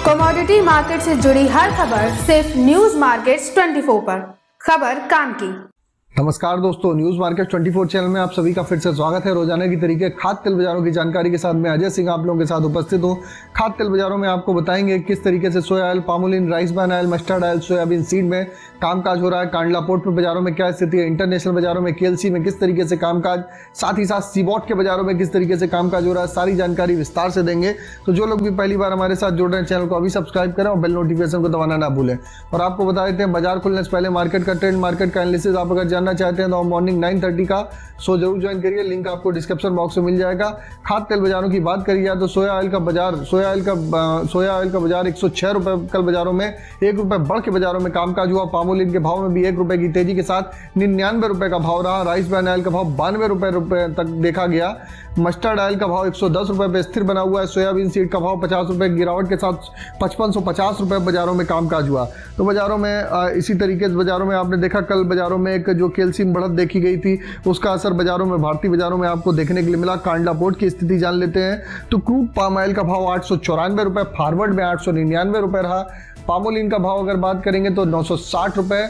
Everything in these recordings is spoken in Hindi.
कमोडिटी मार्केट से जुड़ी हर खबर सिर्फ न्यूज मार्केट्स 24 पर। खबर काम की। नमस्कार दोस्तों, न्यूज मार्केट 24 चैनल में आप सभी का फिर से स्वागत है। रोजाना की तरीके खाद्य तेल बाजारों की जानकारी के साथ मैं अजय सिंह आप लोगों के साथ उपस्थित हूं। खाद्य तेल बाजारों में आपको बताएंगे किस तरीके से सोया oil, palmolein, rice bran oil, mustard oil, soybean seed में कामकाज हो रहा है। कांडला पोर्ट पर बाजारों में क्या स्थिति है, इंटरनेशनल बाजारों में केएलसी में किस तरीके से कामकाज, साथ ही साथ सीबॉट के बाजारों में किस तरीके से कामकाज हो रहा है, सारी जानकारी विस्तार से देंगे। तो जो लोग भी पहली बार हमारे साथ जुड़ रहे हैं, चैनल को अभी सब्सक्राइब करें और बेल नोटिफिकेशन को दबाना ना भूलें। और आपको बता देते हैं बाजार खुलने से पहले मार्केट का ट्रेंड, मार्केट का एनालिसिस आप अगर जानना चाहते हैं तो मॉर्निंग 9:30 का शो जरूर ज्वाइन करिए। लिंक आपको डिस्क्रिप्शन बॉक्स में मिल जाएगा। खाद्य तेल बाजारों की बात करी जाए तो सोया ऑयल का बाजार 106 रुपए कल बाजारों में 1 रुपए बढ़ के बाजारों में कामकाज हुआ। पामोलिन के भाव में भी 1 रुपए की तेजी के साथ 99 रुपए का भाव रहा। राइस ब्रान ऑयल का भाव 92 रुपए तक देखा गया। मस्टर्ड ऑयल का भाव 110 रुपए पे स्थिर बना हुआ है। सोयाबीन सीड का भाव 50 रुपए गिरावट के साथ 5550 रुपए बाजारों में कामकाज हुआ। तो बाजारों में इसी तरीके से बाजारों में आपने देखा कल बाजारों में एक जो केएलसी में बढ़त देखी गई थी उसका असर बाजारों में, भारतीय बाजारों में आपको देखने के लिए मिला। कांडला पोर्ट की स्थिति जान लेते हैं तो क्रूड पाम ऑयल का भाव 894 रुपए, फॉरवर्ड में 899 रुपए रहा। पामोलिन का भाव अगर बात करेंगे तो 960 रुपए।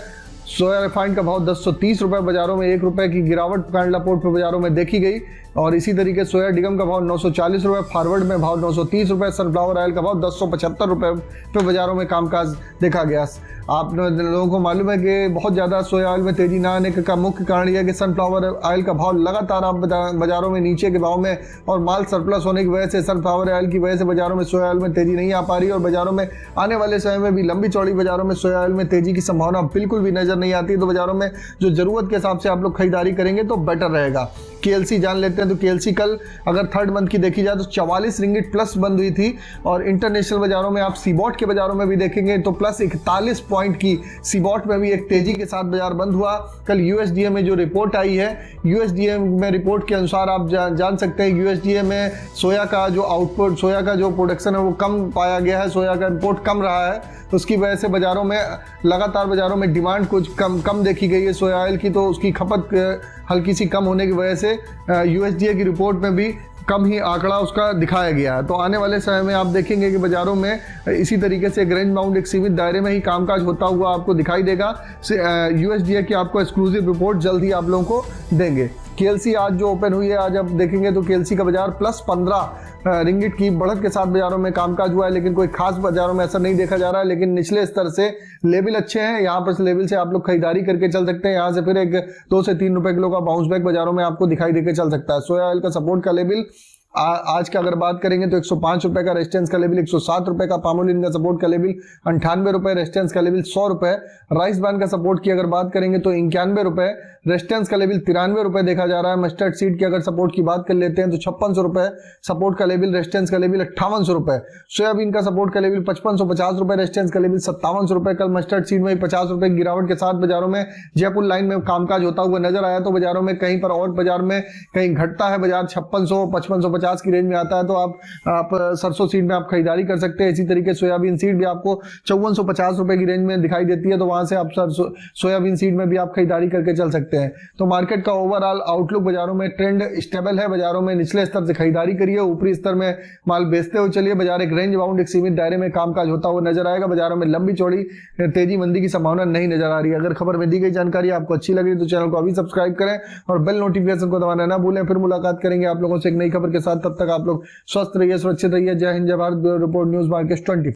सोया रिफाइंड का भाव 1030 रुपए बाजारों में 1 रुपए की गिरावट कांडला पोर्ट पर बाजारों में देखी गई। और इसी तरीके सोया डिगम का भाव 940 रुपए, फॉरवर्ड में भाव 930 रुपए। सनफ्लावर ऑयल का भाव 1075 रुपए पे बाजारों में कामकाज देखा गया। आप लोगों को मालूम है कि बहुत ज़्यादा सोया ऑयल में तेजी ना आने का मुख्य कारण यह है कि सनफ्लावर ऑयल का भाव लगातार आप बाजारों में नीचे के भाव में और माल सरप्लस होने की वजह से सनफ्लावर ऑयल की वजह से बाजारों में सोया ऑयल में तेजी नहीं आ पा रही और बाजारों में आने वाले समय में भी लंबी चौड़ी बाजारों में सोया ऑयल में तेजी की संभावना बिल्कुल भी नजर नहीं आती। तो बाजारों में जो जरूरत के हिसाब से आप लोग खरीदारी करेंगे तो बेटर रहेगा। केएलसी जान लेते हैं तो केएलसी कल अगर थर्ड मंथ की देखी जाए तो 44 रिंगिट प्लस बंद हुई थी। और इंटरनेशनल बाजारों में आप सीबॉट के बाजारों में भी देखेंगे तो प्लस 41 पॉइंट की सीबॉट में भी एक तेजी के साथ बाजार बंद हुआ। कल यूएसडीए में जो रिपोर्ट आई है, यूएसडीए में रिपोर्ट के अनुसार आप जान सकते हैं यूएसडीए में सोया का जो आउटपुट, सोया का जो प्रोडक्शन है वो कम पाया गया है। सोया का इंपोर्ट कम रहा है तो उसकी वजह से बाजारों में लगातार बाजारों में डिमांड कुछ कम देखी गई है सोया ऑयल की। तो उसकी खपत हल्की सी कम होने की वजह से यूएसडीए की रिपोर्ट में भी कम ही आंकड़ा उसका दिखाया गया है। तो आने वाले समय में आप देखेंगे कि बाजारों में इसी तरीके से एक रेंज बाउंड, एक सीमित दायरे में ही कामकाज होता हुआ आपको दिखाई देगा। यूएसडीए की आपको एक्सक्लूसिव रिपोर्ट जल्द ही आप लोगों को देंगे। केएलसी आज जो ओपन हुई है, आज आप देखेंगे तो केएलसी का बाजार प्लस 15 रिंगिट की बढ़त के साथ बाजारों में कामकाज हुआ है। लेकिन कोई खास बाजारों में ऐसा नहीं देखा जा रहा है। लेकिन निचले स्तर से लेवल अच्छे हैं, यहाँ पर लेवल से आप लोग खरीदारी करके चल सकते हैं। यहाँ से फिर एक 2 से 3 रुपए किलो का बाउंस बैक बाजारों में आपको दिखाई देकर चल सकता है। सोया ऑयल का सपोर्ट का लेवल आज का अगर बात करेंगे तो 105 रुपए का, रेजिस्टेंस का लेवल 107 रुपए का। पामोलिन का सपोर्ट का लेवल 98 रुपए, रेजिस्टेंस का लेवल 100 रुपए। राइस ब्रान का सपोर्ट की अगर बात करेंगे तो 91 रुपए, रेजिस्टेंस का लेवल 93 रुपए देखा जा रहा है। मस्टर्ड सीड की अगर सपोर्ट की बात कर लेते हैं तो 5600 रुपए सपोर्ट का लेवल, रेजिस्टेंस का लेवल 5800 रुपए। सोयाबीन का सपोर्ट का लेवल 5550 रुपए, रेजिस्टेंस का लेवल 5700 रुपए। कल मस्टर्ड सीड में 50 रुपए की गिरावट के साथ बाजारों में जयपुर लाइन में कामकाज होता हुआ नजर आया। तो बाजारों में कहीं पर और बाजार में कहीं घटता है, बाजार 5600-5550 की रेंज में आता है तो आप सरसों सीड में आप खरीदारी कर सकते हैं। इसी तरीके सोयाबीन सीड भी आपको 5450 रुपए की रेंज में दिखाई देती है तो वहां से आप सोयाबीन सीड में भी आप खरीदारी करके चल सकते हैं। तो मार्केट का ओवरऑल आउटलुक बाजारों में ट्रेंड स्टेबल है। बाजारों में निचले स्तर से खरीदारी करिए, ऊपरी स्तर में माल बेचते हुए चलिए। बाजार एक रेंज बाउंड, एक सीमित दायरे में कामकाज होता हुआ नजर आएगा। बाजारों में लंबी चौड़ी तेजी मंदी की संभावना नहीं नजर आ रही है। अगर खबर में दी गई जानकारी आपको अच्छी लगी तो चैनल को अभी सब्सक्राइब करें और बेल नोटिफिकेशन को दबाना ना भूलें। फिर मुलाकात करेंगे आप लोगों से एक नई खबर के साथ। तब तक आप लोग स्वस्थ रहिए, सुरक्षित रहिए। जय हिंद, जय Bharat. Bureau report, news market 24।